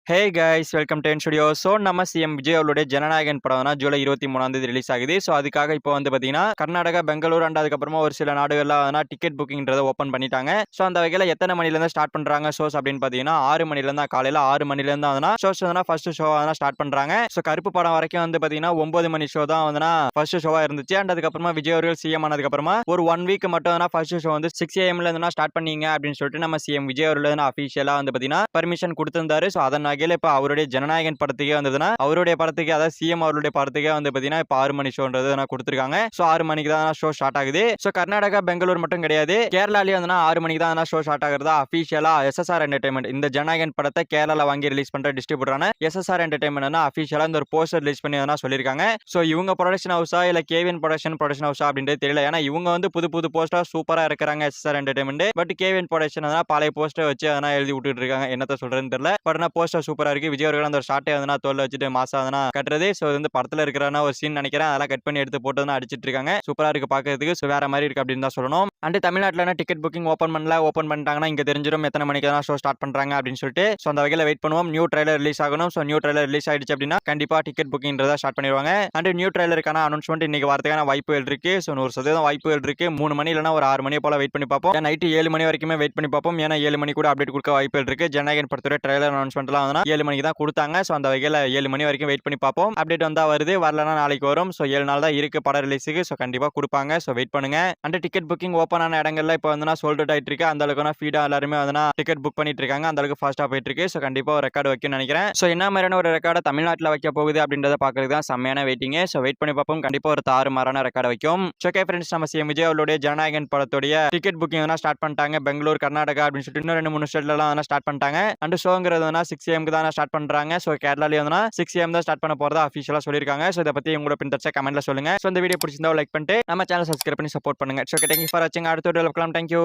Hey guys welcome to studio. So நம்ம CM Vijay அவருடைய ஜனநாயகன் படம் ஜூலை 23 ரிலீஸ் ஆகுது. ஸோ அதுக்காக இப்போ பார்த்தீங்கன்னா கர்நாடகா, பெங்களூர் அண்ட் அதுக்கப்புறமா ஒரு சில நாடுகள்லாம் டிக்கெட் புக்கிங்கிறத ஓப்பன் பண்ணிட்டாங்க. ஸோ அந்த வகையில் எத்தனை மணிலேருந்து ஸ்டார்ட் பண்ணுறாங்க ஷோஸ் அப்படின்னு பார்த்தீங்கன்னா 6 மணிலேருந்து காலையில் 6 மணிலேருந்து ஷோஸ் ஃபர்ஸ்ட் ஷோ ஸ்டார்ட் பண்ணுறாங்க. ஸோ கருப்பு படம் வரைக்கும் பார்த்தீங்கன்னா 9 மணி ஷோ தான் ஃபர்ஸ்ட் ஷோவாக இருந்துச்சு. அண்ட் அதுக்கப்புறமா விஜய் அவர்கள் சிஎம் ஆனதுக்கப்புறமா ஒரு 1 வீக் மட்டும் ஃபர்ஸ்ட் ஷோ 6 AM ஸ்டார்ட் பண்ணீங்க அப்படின்னு சொல்லிட்டு நம்ம சிஎம் விஜய் அவர்கள் அஃபிஷியலாக பார்த்தீங்கன்னா பர்மிஷன் கொடுத்திருந்தாரு. ஸோ அதன் வகையில் இப்போ அவருடைய ஜனநாயகன் படத்துக்கே அவருடைய படத்துக்கு அதாவது சிஎம் அவருடைய படத்துக்கே பாத்தீங்கன்னா இப்ப 6 மணி ஷோன்றது கொடுத்திருக்காங்க. சோ 6 மணிக்கு தான் ஷோ ஸ்டார்ட் ஆகுது. சோ கர்நாடகா, பெங்களூர் மட்டும் கிடையாது, கேரளாலயும் 6 மணிக்கு தான் ஷோ ஸ்டார்ட் ஆகுறதா அபிஷியலா எஸ்எஸ்ஆர் என்டர்டைன்மெண்ட் இந்த ஜனநாயகன் படத்தை கேரளால வாங்கி ரிலீஸ் பண்ற டிஸ்ட்ரிபியூட்டரான எஸ்எஸ்ஆர் என்டர்டைன்மெண்ட் அபிஷியலா இந்த ஒரு போஸ்டர் ரிலீஸ் பண்ணி சொல்லியிருக்காங்க. சோ இவங்க ப்ரொடக்ஷன் ஹவுஸா இல்ல கேவின் ப்ரொடக்ஷன் ஹவுஸா அப்படின்றது தெரியல. ஏன்னா இவங்க புது போஸ்டர் சூப்பரா இருக்கிறாங்க SSR entertainment. But Gavin production பழைய போஸ்டர் வச்சு எழுதி விட்டுட்டு இருக்காங்க. என்னத்த சொல்றதுன்னு தெரியல. பட் போஸ்டர் சூப்பரா இருக்கு. விஜய் அந்த ஒரு ஷாட்டே தோல்ல வச்சுட்டு மாசா கட்டுறது. சோ படத்துல இருக்கிற ஒரு சீன் நினைக்கிறேன், அதெல்லாம் கட் பண்ணி எடுத்து போட்டு அடிச்சிட்டு இருக்காங்க. சூப்பரா இருக்கு பாக்கிறதுக்கு. சோ வேற மாதிரி இருக்கு அப்படின்னு தான் சொல்லணும். அண்ட் தமிழ்நாட்டுல டிக்கெட் புக்கிங் ஓபன் பண்ணிட்டாங்கன்னா இங்க தெரிஞ்சிடும் எத்தனை மணிக்கு தான் ஷோ ஸ்டார்ட் பண்றாங்க அப்படின்னு சொல்லிட்டு. சோ அந்த வகையில வெயிட் பண்ணுவோம். நியூ ட்ரைலர் ரிலீஸ் ஆகணும். சோ நியூ ட்ரைலர் ரிலீஸ் ஆயிடுச்சு அப்படின்னா கண்டிப்பா டிக்கெட் புக்கிங்றத ஸ்டார்ட் பண்ணிடுவாங்க. அண்ட் நியூ ட்ரைலருக்கான அனௌன்ஸ்மெண்ட் இன்னைக்கு வரதுக்கான வாய்ப்புகள் இருக்கு. சோ 100% வாய்ப்புகள் இருக்கு. 3 மணி இல்லைன்னா ஒரு 6 மணி போல வெயிட் பண்ணி பார்ப்போம். நைட்டு 7 மணி வரைக்குமே வெயிட் பண்ணி பார்ப்போம். ஏன்னா 7 மணி கூட அப்டேட் கொடுக்க வாய்ப்புகள் இருக்கு. ஜனநாயகன் படத்துடைய ட்ரைலர் அனௌன்ஸ்மெண்ட் எல்லாம் 7 மணிக்கு தான் கொடுத்தாங்க. சோ அந்த வகையில 7 மணி வரைக்கும் வெயிட் பண்ணி பார்ப்போம். அப்டேட் வந்தா வருது, வரலனா நாளைக்கு வரும். சோ 7 நாள் தான் இருக்கு படம் ரிலீஸுக்கு. சோ கண்டிப்பா கொடுப்பாங்க. சோ வெயிட் பண்ணுங்க. அண்ட் டிக்கெட் புக்கிங் ஓபன் ஆன இடங்கள்ல இப்போ சோல்ட் அவுட் ஆயிட்டு இருக்கு. அந்த அளவுக்கு ஃபீடா எல்லாருமே டிக்கெட் புக் பண்ணிட்டு இருக்காங்க. அந்த அளவுக்கு ஃபாஸ்டா போயிட்டு இருக்கு. சோ கண்டிப்பா ஒரு ரெக்கார்டு வைக்கும்னு நினைக்கிறேன். சோ என்ன மாதிரியான ஒரு ரெக்கார்டை தமிழ்நாட்டில் வைக்க போகுது அப்படின்றத பாக்குறதுக்கு தான் செம்மையான வெயிட்டிங். சோ வெயிட் பண்ணி பார்ப்போம். கண்டிப்பா ஒரு தாறுமாறான ரெக்கார்டு வைக்கும். சோ ஓகே ஃப்ரெண்ட்ஸ், நம்ம சிஎம் விஜய் அவருடைய ஜனநாயகன் படத்துடைய டிக்கெட் புக்கிங் ஸ்டார்ட் பண்ணிட்டாங்க. பெங்களூர், கர்நாடகா அப்படின்னு சொல்லிட்டு இன்னும் 2-3 ஸ்டேட்ல ஸ்டார்ட் பண்ணிட்டாங்க. அண்ட் ஷோங்கிறது 6 AM தான் ஸ்டார்ட் பண்றாங்க. சோ கேரளாலயும் 6 AM தான் ஸ்டார்ட் பண்ண போறதா அபிஷியலா சொல்லிருக்காங்க. சோ இத பத்தி உங்களோட பின்தொடர்ச்சி கமெண்ட்ல சொல்லுங்க. சோ இந்த வீடியோ பிடிச்சிருந்தா லைக் பண்ணிட்டு நம்ம சேனல் சப்ஸ்கிரைப் பண்ணி சப்போர்ட் பண்ணுங்க. சோ ஓகே, தேங்க்யூ ஃபார் வாட்சிங். அடுத்த வீடியோல பார்க்கலாம். தேங்க்யூ.